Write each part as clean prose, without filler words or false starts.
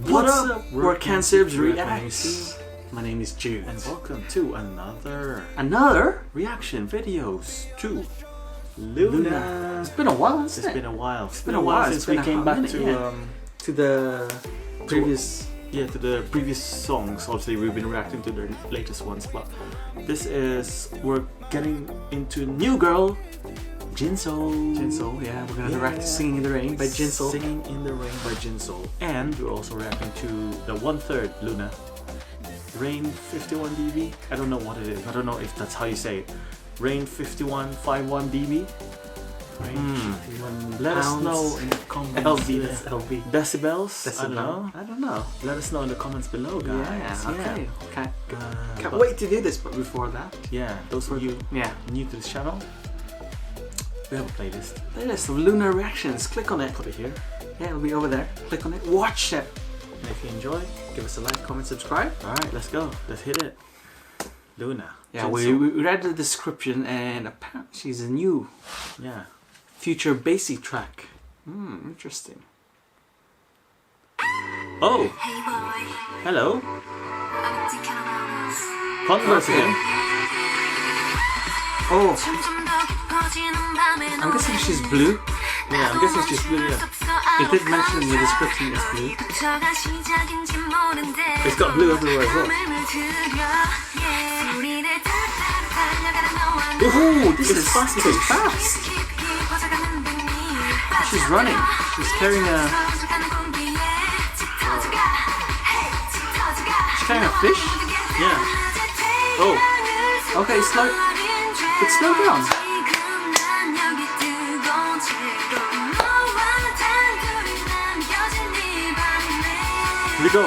What's up? We're Cancer's Reacts. My name is Jude. And welcome to another reaction videos to LOONA. It's been a while, It's been a while. It's been a while since we came back to the previous to the previous songs. Obviously we've been reacting to the latest ones, but we're getting into New Girl, JinSoul. JinSoul, yeah, we're gonna react to Singing in the Rain by JinSoul. Singing in the Rain by JinSoul. And we're also reacting to the 1/3 LOONA. Rain 51 dB. I don't know what it is. I don't know if that's how you say it. Rain 5151 dB. Let us know in the comments. LB, that's LB. Decibels? I don't know. Let us know in the comments below, guys. Okay. Can't wait to do this, but before that, those of you new to this channel, we have a playlist. Playlist of LOONA reactions. Click on it. Put it here. Yeah, it'll be over there. Click on it. Watch it. And if you enjoy, give us a like, comment, subscribe. Alright, let's go. Let's hit it. LOONA. Yeah, we read the description and apparently she's a new future bassy track. Interesting. Oh! Hello! Converse again. Oh! I'm guessing she's blue. Yeah, I'm guessing she's blue, yeah. It did mention in the description it's blue. It's got blue everywhere as well. Ooh, this is fast. Fast. She's running. She's carrying a... She's carrying a fish? Yeah. Oh. Okay, slow. It's slow down. Here we go.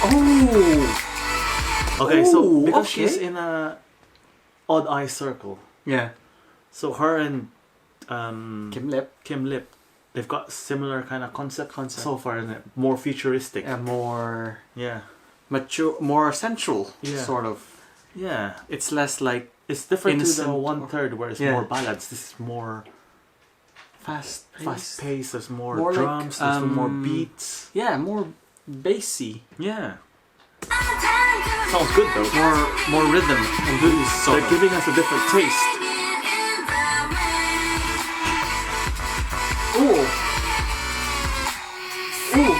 Oh. Okay, so because she's in a odd eye circle. Yeah. So her and Kim Lip, they've got similar kind of concept so far, isn't it? More futuristic and more mature, more central, sort of. Yeah, it's less like it's different to the 1/3 where it's more ballads. This is more fast paced. There's more drums. Like, there's more beats. Yeah, more bassy. Yeah. Sounds good though. More rhythm and blues. They're giving us a different taste. Ooh. Ooh.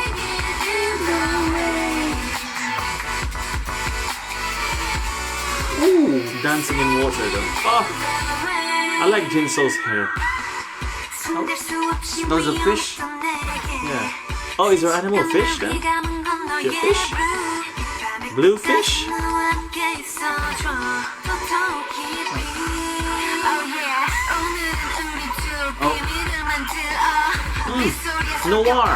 Ooh. Dancing in water though. Oh. I like JinSoul's hair. Oh. There's a fish. Yeah. Oh, is there animal fish then? Is there fish? Blue fish? Noir.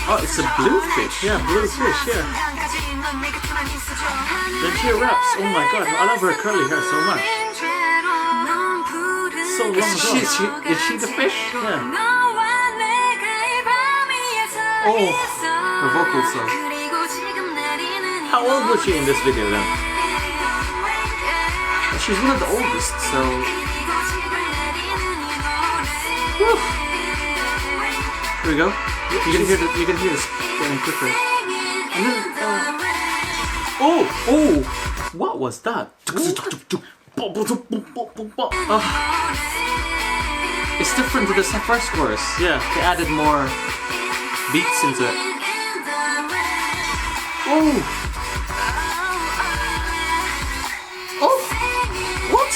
Oh, it's a blue fish. Yeah, blue fish, yeah. Then she raps. Oh my god, I love her curly hair so much. So long ago. Is she the fish? Yeah. Oh, her vocals though. How old was she in this video then? She's one of the oldest, so... Woo. Here we go. You can hear this getting quicker. And then, oh! What was that? It's different to the first chorus. Yeah. They added more beats into it. Oh! Oh! What?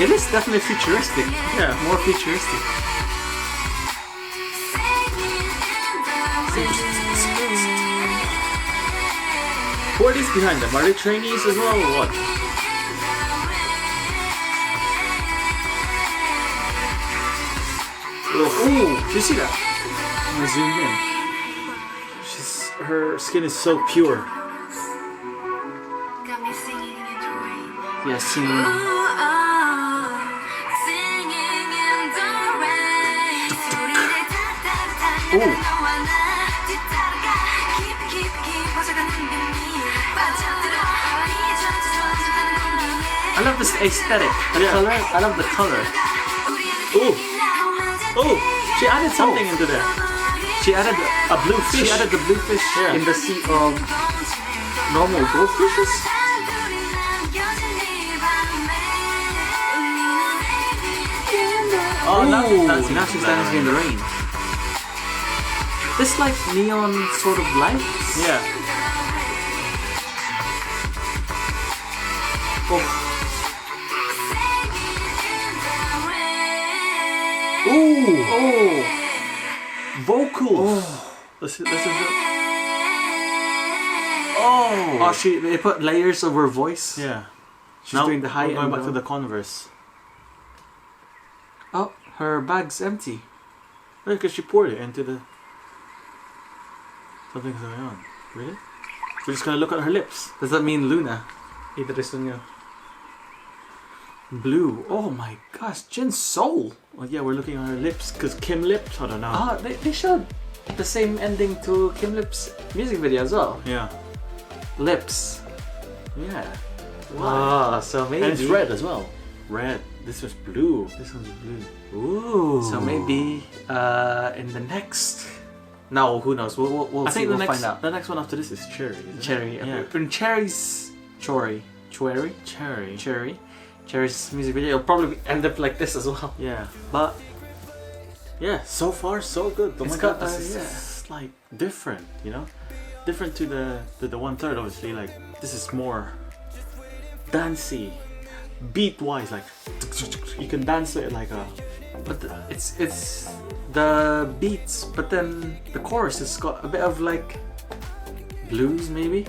It is definitely futuristic. Yeah. More futuristic. Who are these behind them? Are they trainees as well or what? Oh, do you see that? I'm gonna zoom in. Her skin is so pure. Yeah, singing. Oh. I love this aesthetic. The Yeah. color. I love the color. Oh, oh, she added something into there. She added A blue fish. She added the blue fish Yeah. in the sea of normal goldfishes. Oh, Ooh, now she's dancing in the rain. This like neon sort of lights. Yeah. Oh. Ooh. Oh. Vocals. Oh. Listen to Oh, they put layers of her voice. Yeah. She's Now doing the high we're going and back to low. the Converse. Oh, her bag's empty. Because she poured it into the... Something's going on. Really? We're just gonna look at her lips. Does that mean Luna? Blue. Oh my gosh, JinSoul. Well, yeah, we're looking at her lips because Kim lipped. I don't know. Ah, they showed the same ending to Kim Lip's music video as well. Yeah. Lips. Yeah. Ah, so maybe. And it's red as well. Red. This was blue. This one's blue. Ooh. So maybe in the next. No, who knows? We'll I see. think We'll the find out. next one after this is Cherry. Isn't Cherry. It? Yeah. In Cherry's Cherry's music video, it'll probably end up like this as well. Yeah. But yeah, so far so good. Oh It's my got, god, this is like different, you know? Different to the 1/3 obviously, like this is more dancey. Beat wise, like you can dance to it like a But it's the beats, but then the chorus has got a bit of like blues, maybe.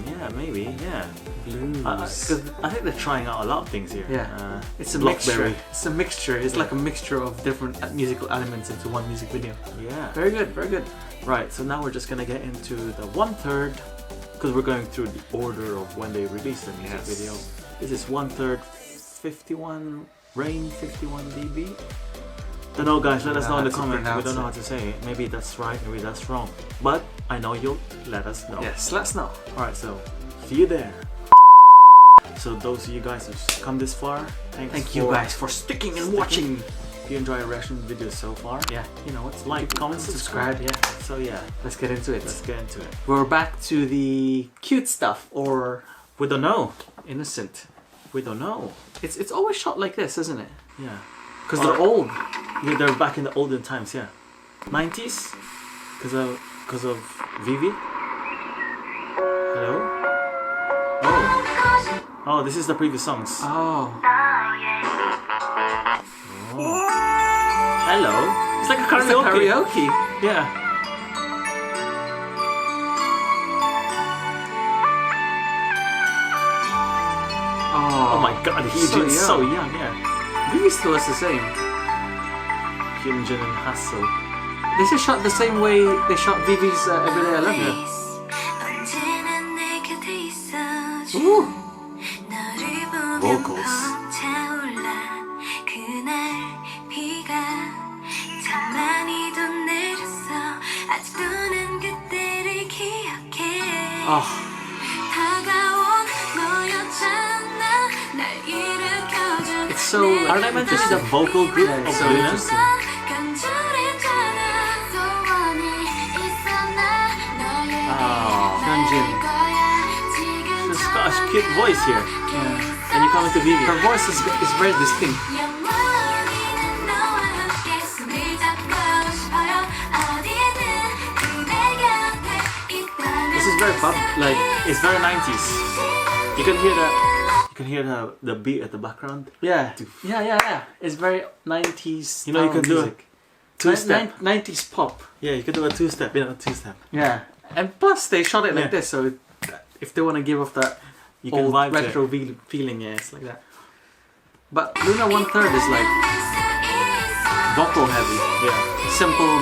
yeah, maybe, yeah. Blues. Because I think they're trying out a lot of things here. Yeah. It's a Blackberry. mixture. It's a mixture. It's like a mixture of different musical elements into one music video. Yeah. Very good. Very good. Right, so now we're just gonna get into the 1/3 because we're going through the order of when they released the music Yes. video. This is 1/3 51 Rain 51 dB. Don't know, guys, let us know in the comments. We don't know how to say it. Maybe that's right, maybe that's wrong. But I know you'll let us know. Yes, let us know. Alright, so see you there. So those of you guys who've come this far, Thank you guys for sticking and watching. If you enjoy our reaction videos so far, Yeah, you know what? like, comment, subscribe. Yeah. So yeah, Let's get into it. let's get into it. We're back to the cute stuff, or We don't know. innocent. We don't know. It's always shot like this, isn't it? Yeah. Because they're old. Yeah, they're back in the olden times, yeah. 90s? Because of Vivi? Hello? Oh. Oh, this is the previous songs. Oh. Oh. Hello. It's like a It's karaoke. a karaoke. Yeah. Oh my god, he's So so young. young, yeah. Vivi still looks the same. Kim Jin and Hassel. This is shot the same way they shot Vivi's Everyday I Love You. Ooh. Vocals. Oh. It's so. Are they meant to be the vocal group Yeah, of it's so LOONA? interesting. Oh. Hyunjin. She's got a cute voice here. Yeah. And you come into Vivi. Her voice is very distinct. This is very pop. Like, it's very 90s. You can hear that. You can hear the beat at the background. Yeah. Yeah. It's very 90s. You know, you can do a music. two-step. 90s pop. Yeah, you can do a two-step. You know, a two-step. Yeah. And plus, they shot it like Yeah. this, so if they want to give off that You can old vibe to it. retro feeling, yeah, it's like that. But LOONA 1/3 is like vocal heavy. Yeah. Simple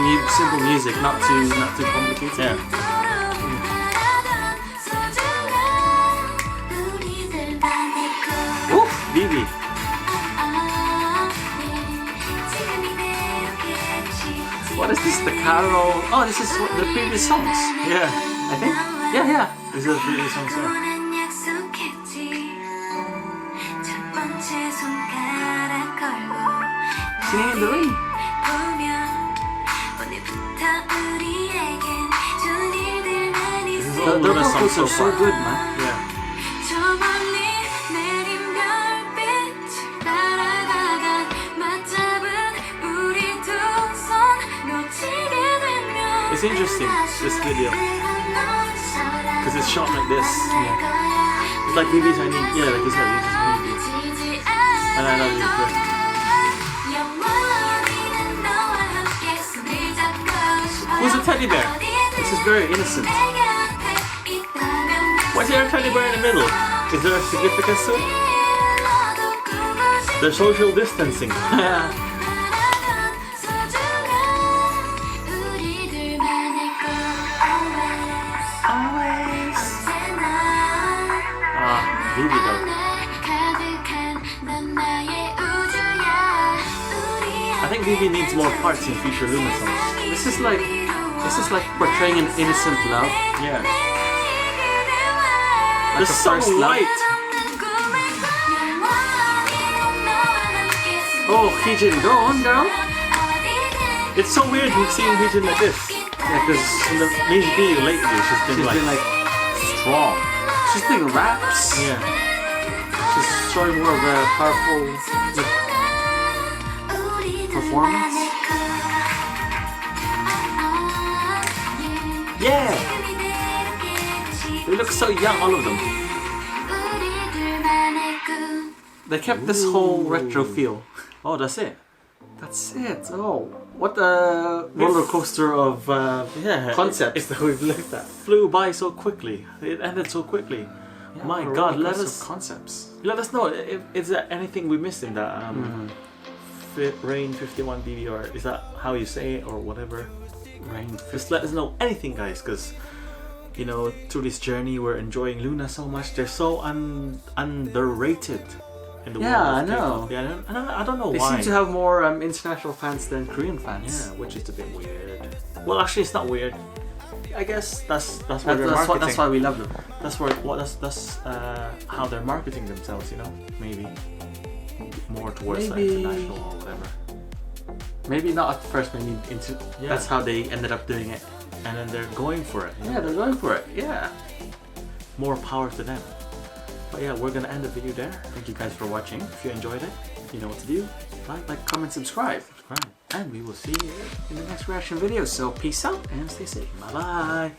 music, not too complicated. Yeah. Oof. Vivi. What is this? The Carol? Oh, this is the previous songs. Yeah. I think. Yeah. This is the previous song, sir. singing in the ring. All Their Luna songs vocals are so far. good, man. Yeah. It's interesting, this video, because it's shot like this. Yeah. It's like BB's I need, yeah, like you said, it's just need. And I love you. Who's the teddy bear? This is very innocent. Why is there a teddy bear in the middle? Is there a significance to it? They're social distancing. Vivi though. I think Vivi needs more parts in future Luna songs. This is like portraying an innocent love. Yeah. Like The a so first love. light. Oh, Heejin, go on, girl. It's so weird seeing Heejin like this. Yeah, because In the music video lately, she's been like strong. she's doing raps. Yeah. She's showing more of a powerful performance. Yeah. They look so young, all of them. They kept this whole retro feel. Oh, that's it. That's it. Oh, what a roller coaster of Yeah. concepts that we've looked at. Flew by so quickly. It ended so quickly. Yeah, My what a God, roller let coaster us of concepts. know if is there anything we missed in that Rain 51 BB, or is that how you say it or whatever? Rain. Just let us know anything, guys, because you know through this journey we're enjoying Luna so much. They're so underrated in the Yeah, world. I of know. K-pop. Yeah, I don't know They why. seem to have more international fans than Korean fans. Yeah, which is a bit weird. Well, actually, it's not weird. I guess that's where That- they're marketing. that's why we love them. That's how they're marketing themselves. You know, maybe more towards the Maybe- international or whatever. Maybe not at first, maybe Yeah. that's how they ended up doing it. And then they're going for it. Yeah, they're going for it. Yeah. More power to them. But yeah, we're gonna end the video there. Thank you guys for watching. If you enjoyed it, you know what to do. Like, comment, subscribe. Subscribe. And we will see you in the next reaction video. So peace out and stay safe. Bye bye.